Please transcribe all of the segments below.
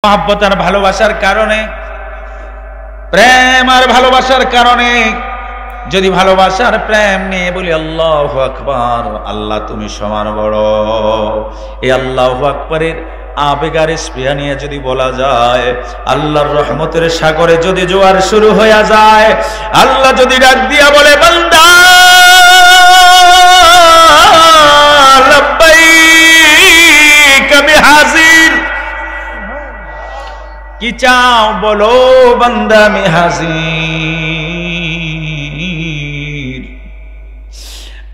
মহব্বত আর ভালোবাসার কারণে, প্রেম আর ভালোবাসার কারণে যদি ভালোবাসার প্রেম নিয়ে বলি আল্লাহু আকবার, আল্লাহ তুমি সমান বড়, এই আল্লাহু আকবারের আবেগ আর স্পৃহা নিয়ে যদি বলা যায়, আল্লাহর রহমতের সাগরে যদি জোয়ার শুরু হয়ে যায়, আল্লাহ যদি ডাক দিয়া বলে বান্দা লাব্বাইক বিহাজির, কি চাও বলো বান্দা আমি হাজির।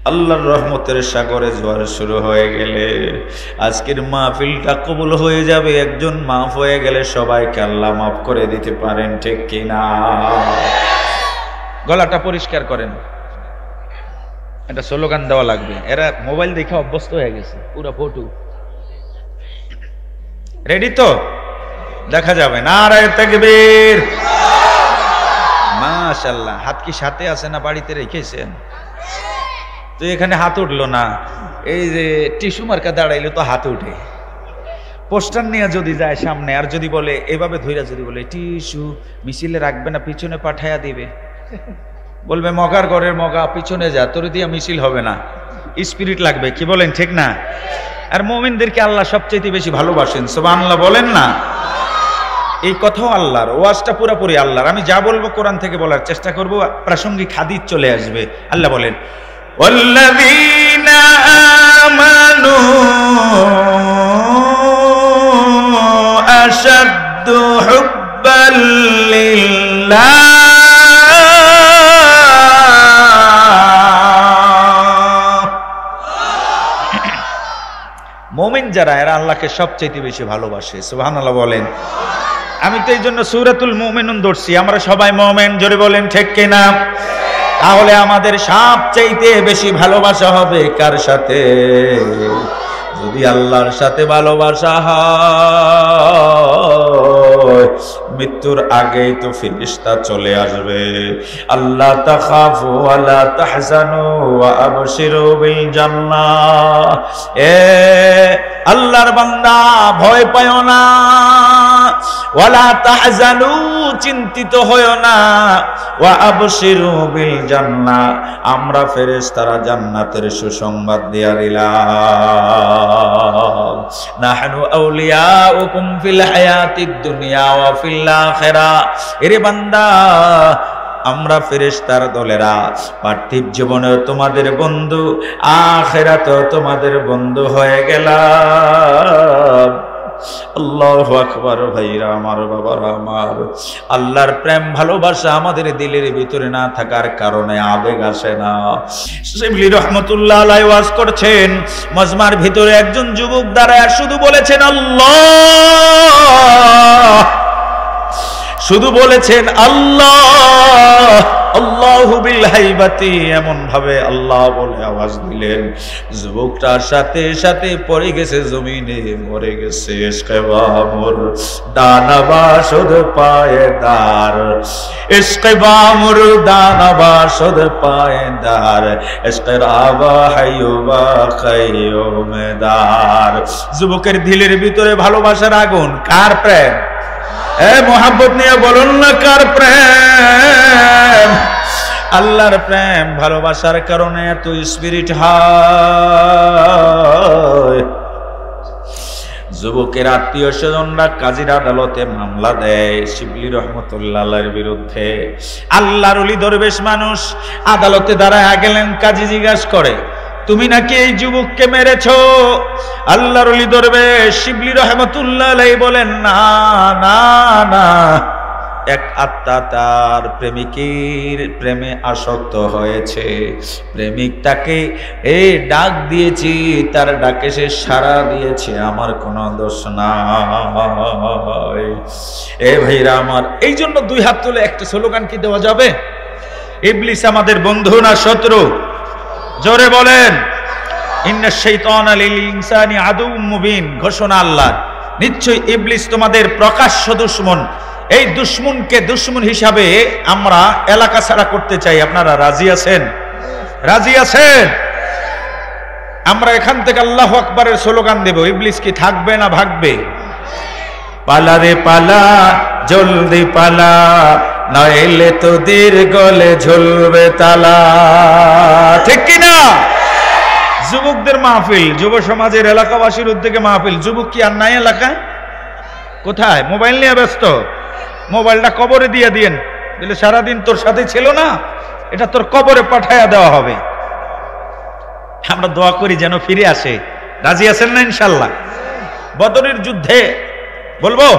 আল্লাহর রহমতের সাগরে জোয়ার শুরু হয়ে গেলে আজকের মাহফিলটা কবুল হয়ে যাবে। একজন মাফ হয়ে গেলে সবাইকে আল্লাহ মাফ করে দিতে পারেন, ঠিক কিনা? গলাটা পরিষ্কার করেন, এটা স্লোগান দেওয়া লাগবে। এরা মোবাইল দেখে অভ্যস্ত হয়ে গেছে, পুরো ফটো রেডি তো? দেখা যাবে নারায়ে তাকবীর। মাশাআল্লাহ। হাত কি সাথে আছে না বাড়িতে রেখেছেন? তো এখানে হাত উঠলো না, এই যে টিস্যু মার্কা দাঁড়াইলে তো হাত উঠে। পোস্টার নিয়ে যদি যায় সামনে আর যদি বলে এভাবে ধইরা যদি বলে টিস্যু মিছিলে রাখবে না, পিছনে পাঠাইয়া দিবে, বলবে মগার ঘরের মগা পিছনে যা, তোর দিয়া মিছিল হবে না, স্পিরিট লাগবে। কি বলেন, ঠিক না? আর মুমিনদেরকে আল্লাহ সবচেয়ে বেশি ভালোবাসেন, সুবহানাল্লাহ বলেন না? এই কথাও আল্লাহর, ওয়াজটা পুরোপুরি আল্লাহর। আমি যা বলবো কোরআন থেকে বলার চেষ্টা করব, প্রাসঙ্গিক হাদিস চলে আসবে। আল্লাহ বলেন ওয়াল্লাযীনা আমানু আশাদ্দু হুব্বাল লিল্লাহ, মুমিন যারা এরা আল্লাহকে সবচেয়ে বেশি ভালোবাসে, সুবহানাল্লাহ বলেন। আমি তো এই জন্য সূরাতুল মুমিনুন ধরছি, আমরা সবাই মুমিন, জোরে বলেন ঠিক কিনা? তাহলে আমাদের সবচেয়ে বেশি ভালোবাসা হবে কার সাথে? যদি আল্লাহর সাথে ভালোবাসা হয়, মৃত্যুর আগেই তো ফেরেশতা চলে আসবে। আল্লাহ তাখাফু ওয়ালা তাহজানু ওয়া আবশিরু বিল জান্নাহ। এ আল্লাহর বান্দা, ভয় পায়ো না, ওয়ালা তাহজানু, চিন্তিত হয়ো না, ওয়া আবশিরু বিল জান্নাহ, আমরা ফেরেশতারা জান্নাতের সুসংবাদ দিয়া দিলাম। নাহনু আউলিয়াউকুম ফিল হায়াতিদ দুনিয়া ওয়া ফিল আখিরাহ। এরে বান্দা, আমরা ফেরেশতার দলেরা পার্থিব জীবনেও তোমাদের বন্ধু, আখিরাতেও তোমাদের বন্ধু হয়ে গেলাম। আল্লাহু আকবার। ভাইরা আমার, বাবারা আমার, আল্লাহর প্রেম ভালোবাসা আমাদের দিলের ভিতরে না থাকার কারণে আবেগ আসে না। শিবলি রহমাতুল্লাহ আলাইহি ওয়াজ করছেন, মজমার ভিতরে একজন যুবক দাঁড়ায় শুধু বলেছেন আল্লাহ, শুধু বলেছেন আল্লাহ, আল্লাহু বিল হাইবাতি, এমন ভাবে আল্লাহ বলে আওয়াজ দিলেন, যুবকটার সাথে সাথে পড়ে গেছে জমিনে, মরে গেছে। ইশকে বামুর দানবাসদ পায়দার, ইশকে বামুর দানবাসদ পায়দার, ইশকে রাবা হাইয়ুবা খাইয়ুমদার। যুবকের দিলের ভিতরে ভালোবাসার আগুন। কার প্রেম? মোহাব্বত নিয়ে বলুন না, কার প্রেম? আল্লাহর প্রেম ভালোবাসার কারণে এত স্পিরিট হয়। যুবকের আত্মীয় স্বজনরা কাজীর আদালতে মামলা দেয় শিবলি রহমতুল্লাহ আলাইহির বিরুদ্ধে। আল্লাহর ওলি দরবেশ মানুষ আদালতে দাঁড়ায় গেলেন, কাজী জিজ্ঞাসা করে তুমি নাকি এই যুবককে মেরেছো? আল্লাহর ওলি দরবেশ শিবলি রহমতুল্লাহ আলাইহি বলেন না না না, এক আত্মা তার প্রেমিকের প্রেমে আসক্ত হয়েছে, প্রেমিক তাকে এই ডাক দিয়েছি, তার ডাকে সে সাড়া দিয়েছে, আমার কোনো দোষ নাই। এ ভাইরা আমার, এই জন্য দুই হাত তুলে একটা স্লোগান কি দেওয়া যাবে? ইবলিস আমাদের বন্ধু না শত্রু? জোরে বলেন। ইন্না শাইতানা লিল ইনসানি আদুউম মুবিন, ঘোষণা আল্লাহ, নিশ্চয়ই ইবলিস তোমাদের প্রকাশ্য দুশমন। এই দুশমনকে দুশমন হিসাবে আমরা এলাকা ছাড়া করতে চাই। আপনারা রাজি আছেন? রাজি আছেন? আমরা এখান থেকে আল্লাহু আকবারের স্লোগান দেব, ইবলিস কি থাকবে না ভাগবে? পালা রে পালা জলদি পালা, নইলে তোদের গলে ঝুলবে তালা। ঠিক কিনা? যুবকদের মাহফিল, যুব সমাজের এলাকাবাসীর উদ্যোগে মাহফিল। যুবক কি আর নাই এলাকায়? কোথায়? মোবাইল নিয়ে ব্যস্ত। মোবাইলটা কবরে দিয়ে দিয়েন, বলে সারাদিন তোর সাথে ছিল না, এটা তোর কবরে পাঠাইয়া দেওয়া হবে। আমরা দোয়া করি যেন ফিরে আসে। রাজি আছেন না ইনশাল্লাহ? বদরের যুদ্ধে বলবো,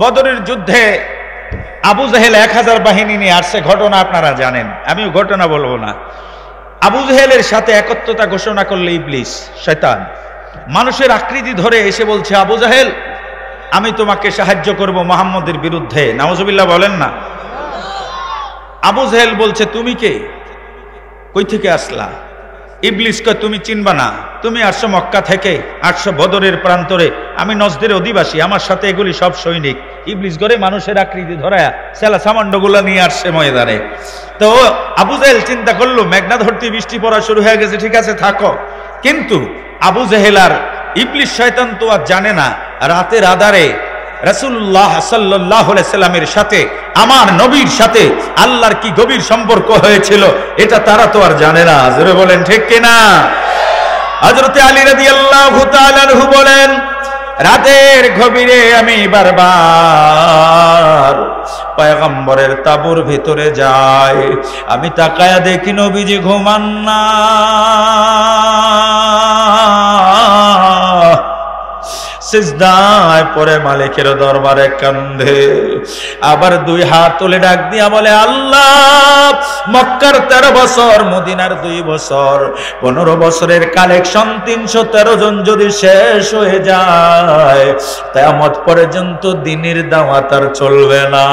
বদরের যুদ্ধে আবু জাহেল 1000 বাহিনী নিয়ে আসছে, ঘটনা আপনারা জানেন, আমিও ঘটনা বলবো না। আবু জাহেলের সাথে একত্রতা ঘোষণা করলে ইবলিস শয়তান মানুষের আকৃতি ধরে এসে বলছে, আবু জাহেল আমি তোমাকে সাহায্য করব মুহাম্মদের বিরুদ্ধে। নাউজুবিল্লাহ বলেন না। আবু জাহেল বলছে, তুমি কে? কই থেকে আসলা? ইবলিস কয়, তুমি চিনবা না, তুমি আসছো মক্কা থেকে, আসছো বদরের প্রান্তরে, আমি নজদের অধিবাসী, আমার সাথে এগুলি সব সৈনিক। ইবলিস করে মানুষের আকৃতি ধরায়া সেলা সামান্ডগুলা নিয়ে আসছে ময়দানে। তো আবু জাহেল চিন্তা করলো মেঘনা ধরতে বৃষ্টি পড়া শুরু হয়ে গেছে, ঠিক আছে থাকো। কিন্তু আবু জাহেল আর ইবলিস শয়তান তো আর জানে না রাতের আধারে রাসূলুল্লাহ সাল্লাল্লাহু আলাইহি সাল্লামের সাথে, আমার নবীর সাথে আল্লাহর কি গভীর সম্পর্ক হয়েছিল, এটা তারা তো আর জানে না। জোরে বলেন ঠিক কিনা? হযরত আলী রাদিয়াল্লাহু তাআলা আনহু বলেন, রাতের গভীরে আমি বারবার পয়গম্বরের তাঁবুর ভিতরে যাই, আমি তাকায়া দেখি নবীজি ঘুমান না, সিজদায় পড়ে মালিকের দরবারে কান্দে। আবার 2 হাত তুলে ডাক দিয়া বলে, আল্লাহ মক্কার 13 বছর, মদিনার 2 বছর, 15 বছরের কালেকশন 313 জন যদি শেষ হয়ে যায়, কিয়ামত পর্যন্ত দ্বীনের দাওয়াত আর চলবে না,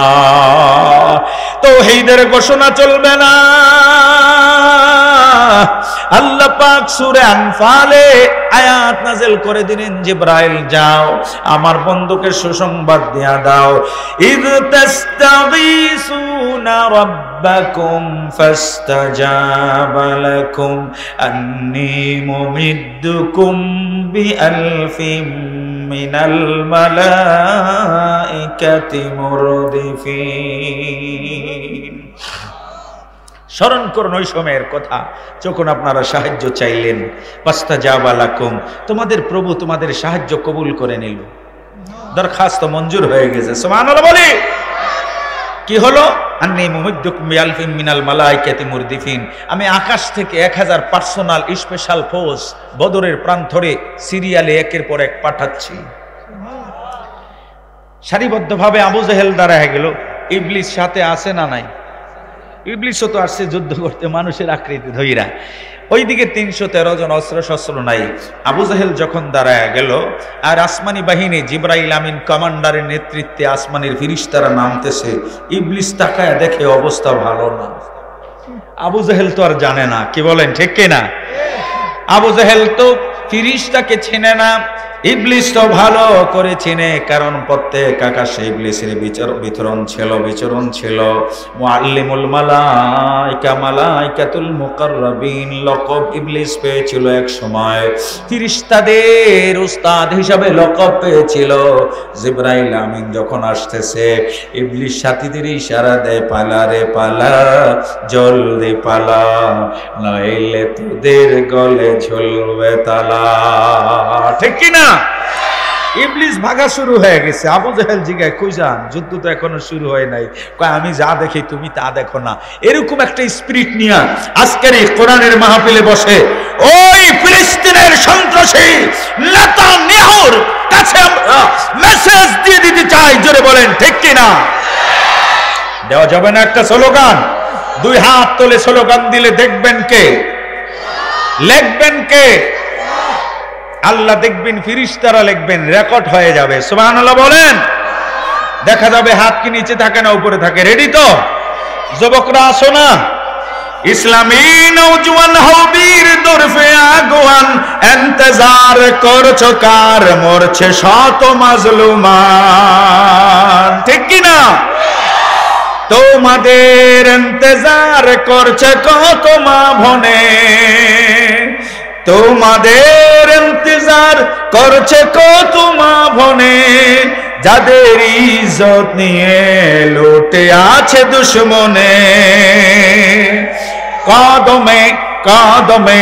তাওহীদের ঘোষণা চলবে না। আল্লাহ পাক সূরা আনফালে আয়াত নাযিল করে দিলেন, জিবরাইল যাও আমার বন্ধুকে সুসংবাদ দিয়া দাও, ইয তাস্তাগীসুনা রাব্বাকুম ফাস্তাজাবা লাকুম আন্নী মুমিদ্দুকুম বিআলফিম মিনাল মালাইকাতি মুরদিফিন। স্মরণ করুন ওই সময়ের কথা যখন আপনারা সাহায্য চাইলেন, ফাস্তাজাবা লাকুম, তোমাদের প্রভু তোমাদের সাহায্য কবুল করে নিল, দরখাস্ত মঞ্জুর হয়ে গেছে। সুবহানাল্লাহ বলি। কি হলো? আন্নী মুমিদ্দুকুম বিআলফিম মিনাল মালাইকাতি মুরদিফিন, আমি আকাশ থেকে 1000 পার্সোনাল স্পেশাল ফোর্স বদরের প্রান্তরে সিরিয়ালে একের পর এক পাঠাচ্ছি। সারিবদ্ধভাবে আবু জাহেল দাঁড়ায় গেল। ইবলিস সাথে আছে না নাই? ইবলিসও তো আসছে যুদ্ধ করতে মানুষের আকৃতি ধইরা। ওইদিকে 313 জন অস্ত্র শস্ত্র নাই। আবু জাহেল যখন দাঁড়ায় গেল আর আসমানি বাহিনী জিবরাইল আমিন কমান্ডারের নেতৃত্বে আসমানের ফেরেশতারা নামতেছে, ইবলিস তাকায় দেখে অবস্থা ভালো না। আবু জাহেল তো আর জানে না, কি বলেন ঠিক কিনা? আবু জাহেল তো ফেরেশতাকে চেনে না, ইবলিস তো ভালো করে চিনে, কারণ প্রত্যেক আকাশে ইবলিসের বিচরণ ছিল। মুআল্লিমুল মালাইকা, মালাইকাতুল মুকাররাবিন লকব ইবলিস পেয়েছিল এক সময়, ফেরেশতাদের উস্তাদ হিসাবে লকব পেয়েছিল। জিবরাইল আমিন যখন আসতেছে, ইবলিস সাথীদের ইশারা দেয়, পালা রে পালা জলদি পালা, নইলে তোদের গলে ঝুলবে তালা। ঠিক কিনা? ইবলিস ভাগা শুরু হয়ে গেছে। আবু জাহেল জিগায়, কই যান? যুদ্ধ তো এখনো শুরু হয় নাই। কয়, আমি যা দেখি তুমি তা দেখো না। এরকম একটা স্পিরিট নিয়ে আজকের এই কোরআনের মাহফিলে বসে ওই ফিলিস্তিনের সন্ত্রাসী নেতানিয়াহুর কাছে আমরা মেসেজ দিয়ে দিতে চাই। জোরে বলেন ঠিক কিনা? দেওয়া যাবে না একটা স্লোগান? 2 হাত তুলে স্লোগান দিলে দেখবেন কে, লিখবেন কে? আল্লাহ দেখবেন, ফেরেশতারা লিখবেন, রেকর্ড হয়ে যাবে। সুবহানাল্লাহ বলেন। দেখা যাবে হাত কি নিচে থাকে না উপরে থাকে। রেডি তো? যুবকরা আসো না। ইসলামী নওজওয়ান হবির দরফে আগুয়ান, ইন্তজার করছো কার, মরছে শত মাজলুমান। ঠিক কি না? তোমাদের ইন্তজার করছে কত মা ভনে, তোমাদের ইন্তজার করছে কত মা ভনে, যাদের ইজ্জত নিয়ে লুটে আছে দুশ্মনে, কদমে কদমে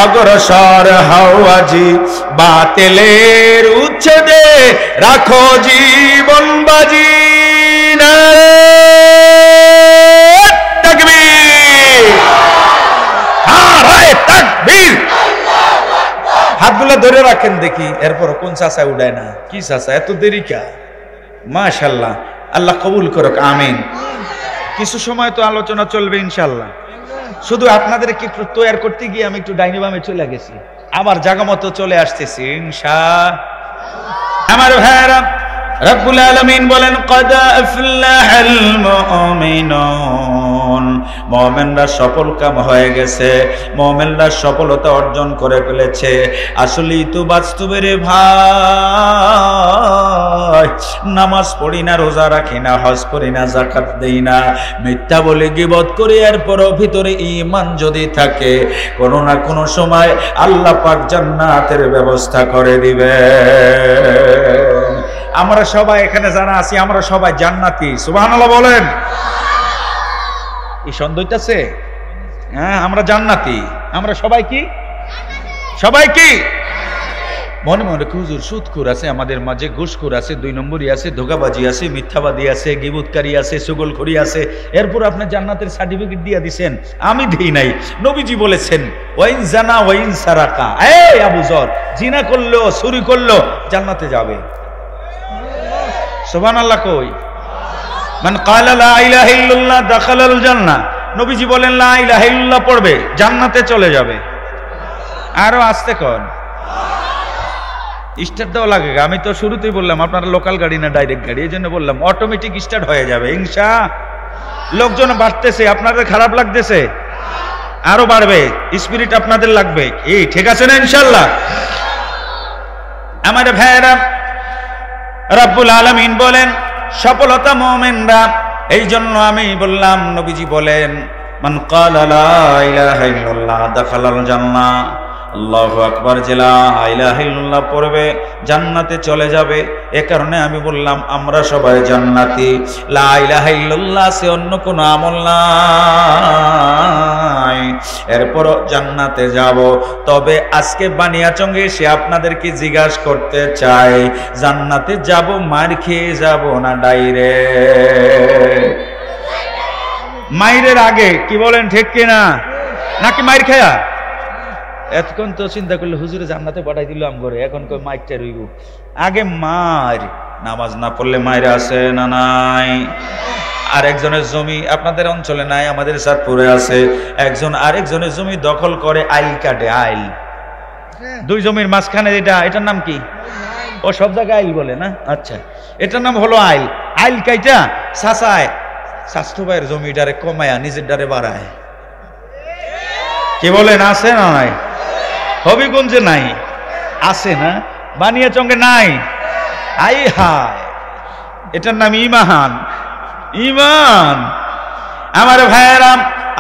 অগ্রসর হও আজি, বাতিলের উচ্ছেদে রাখো জীবন বাজি। তাকবীর, নারে তাকবীর। হাতগুলো ধরে রাখেন দেখি, এরপর কোন চাচা উড়ায় না? কি চাচা এত দেরি কা? মাশাআল্লাহ, আল্লাহ কবুল করুক, আমিন। কিছু সময় তো আলোচনা চলবে ইনশাআল্লাহ। শুধু আপনাদেরকে একটু তৈরি করতে গিয়ে আমি একটু ডাইনে বামে চলে গেছি, আবার জায়গা মতো চলে আসতেছি ইনশাআল্লাহ। আমার ভাইরা, রব্বুল আলামিন বলেন কদ আফলাহাল মুমিনুন, মুমিনরা সফল কাম হয়ে গেছে, মুমিনরা সফলতা অর্জন করে ফেলেছে। আসলেই তো বাস্তবে রে ভাই, নামাজ পড়ি না, রোজা রাখি না, হজ করি না, যাকাত দেই না, মিথ্যা বলে গীবত করি, এরপরও ভিতরে ঈমান যদি থাকে, কোনো না কোনো সময় আল্লাহ পাক জান্নাতের ব্যবস্থা করে দিবে। আমরা সবাই এখানে যারা আছি আমরা সবাই জান্নাতি, সুবহানাল্লাহ বলেন। এই সন্দেহটাছে, হ্যাঁ আমরা জান্নাতি, আমরা সবাই কি? সবাই কি? মনে মনে হুজুর সুদখোর আছে আমাদের মাঝে, ঘুষখোর আছে, 2 নম্বরই আছে, ধোঁকাবাজি আছে, মিথ্যাবাদী আছে, গীবতকারী আছে, চুগলখড়ি আছে, এরপর আপনি জান্নাতের সার্টিফিকেট দিয়ে দিবেন। আমি দেই নাই, নবীজি বলেছেন ওয়াইন জানা ওয়াইন সারাকা, এই আবু যর জিনা করলো, চুরি করলো, জান্নাতে যাবে। সুবহানাল্লাহ কই? মান ক্বালা লা ইলাহা ইল্লাল্লাহ দাখালাল জান্নাহ, নবীজি বলেন লা ইলাহা ইল্লাল্লাহ পড়বে জান্নাতে চলে যাবে। আরো আসতে কোন স্টার্ট দেওয়া লাগে? আমি তো শুরুতেই বললাম আপনারা লোকাল গাড়ি না ডাইরেক্ট গাড়ি, এই জন্য বললাম অটোমেটিক স্টার্ট হয়ে যাবে ইনশাআল্লাহ। লোকজন বাড়তেছে, আপনাদের খারাপ লাগতেছে? আরো বাড়বে, স্পিরিট আপনাদের লাগবে, এই ঠিক আছে না ইনশাআল্লাহ? আমার ভাইরা, রব্বুল আলামিন বলেন সফলতা মুমিনরা। এই জন্য আমি বললাম, নবীজি বলেন মান ক্বালা লা ইলাহা ইল্লাল্লাহ দাখালাল জান্নাহ, আল্লাহু আকবার, যে লা ইলাহা ইল্লাল্লাহ পড়বে জান্নাতে চলে যাবে। এ কারণে আমি বললাম আমরা সবাই জান্নাতি। লা ইলাহা ইল্লাল্লাহ সে অন্য কোনো আমল নাই, এরপরও জান্নাতে যাব। তবে আজকে বানিয়াচঙ্গে এসে আপনাদেরকে জিজ্ঞাসা করতে চাই, জান্নাতে যাব মার খেয়ে যাব না ডাইরেক্ট? মাইরের আগে কি বলেন, ঠিক কিনা? নাকি মাইর খায়া? এতক্ষণ তো চিন্তা করলে হুজুরে জান্নাতে পাঠাই দিল আমগরে, এখন কই মাইরটা রইব। আগে মার, নামাজ না পড়লে মাইর আছে না নাই? আর একজনের জমি আপনাদের অঞ্চলে নাই, আমাদের চাঁদপুরে আছে। একজন আরেকজনের জমি দখল করে, আইল কাটে, আইল। 2 জমির মাঝখানে এটার নাম কি? ও সব জায়গায় আইল বলে না? আচ্ছা, এটার নাম হলো আইল। আইল কাইটা চাচায় স্বাস্থ্য ভাইয়ের জমিটারে কমায়া নিজের ডারে বাড়ায়। কি বলেন, আছে না নাই? হবিগঞ্জে নাই, আছে না? বানিয়াচঙ্গে নাই? আই হায়, এটার নাম ইমান। ইমান। আমার ভাইয়েরা,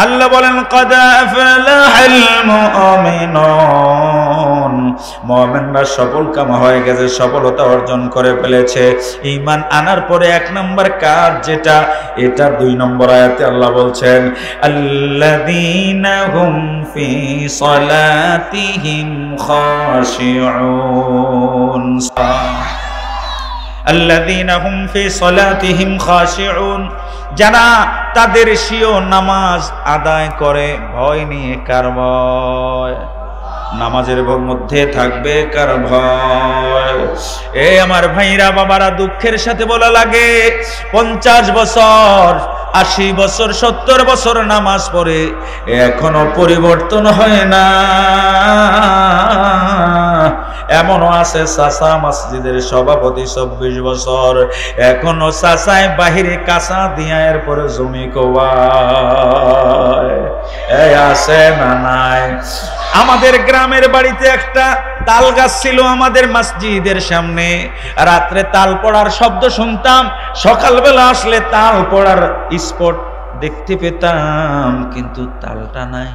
আল্লাহ বলেন কদ আফলাহাল মুমিনুন, মুমিনরা সফল কাম হয়ে গেছে, সফলতা অর্জন করে ফেলেছে। ঈমান আনার পরে 1 নম্বর কাজ যেটা, এটা 2 নম্বর আয়াতে আল্লাহ বলছেন আল্লাযীনা হুম ফি সালাতিহিম খাশিউন, আল্লাযীনা হুম ফি সালাতিহিম খাশিউন, যারা তাদের স্বীয় নামাজ আদায় করে ভয় নিয়ে। কার ভয়? নামাজের মধ্যে থাকবে কার ভয়? এ আমার ভাইরা বাবারা, দুঃখের সাথে বলা লাগে 50 বছর 80 বছর 70 বছর নামাজ পড়ে এখনো পরিবর্তন হয় না। এমনও আছে চাচা মসজিদের সভাপতি 24 বছর, এখনো চাচায় বাহিরে কাঁচা দিয়া এরপরে জমি কোয়ায়। এই আছে না নাই? আমাদের গ্রামের বাড়িতে একটা তাল গাছ ছিল আমাদের মসজিদের সামনে। রাত্রে তাল পড়ার শব্দ শুনতাম, সকালবেলা আসলে তাল পড়ার স্পট দেখতে পেতাম, কিন্তু তালটা নাই।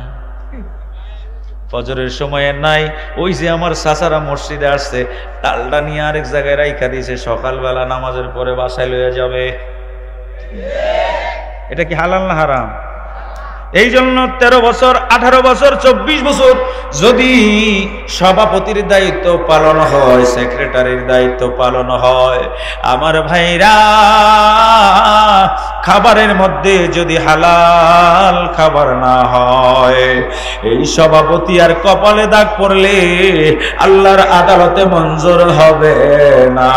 ফজরের সময়ে নাই, ওই যে আমার চাচারা মসজিদে আসছে ডালটা নিয়ে আরেক জায়গায় রাইখা দিয়েছে, সকালবেলা নামাজের পরে বাসায় লইয়া যাবে। এটা কি হালাল না হারাম? এই জন্য 13 বছর 18 বছর 24 বছর যদি সভাপতির দায়িত্ব পালন হয়, সেক্রেটারির দায়িত্ব পালন হয়, আমার ভাইরা খাবারের মধ্যে যদি হালাল খাবার না হয়, এই সভাপতি আর কপালে দাগ পড়লে আল্লাহর আদালতে মঞ্জুর হবে না।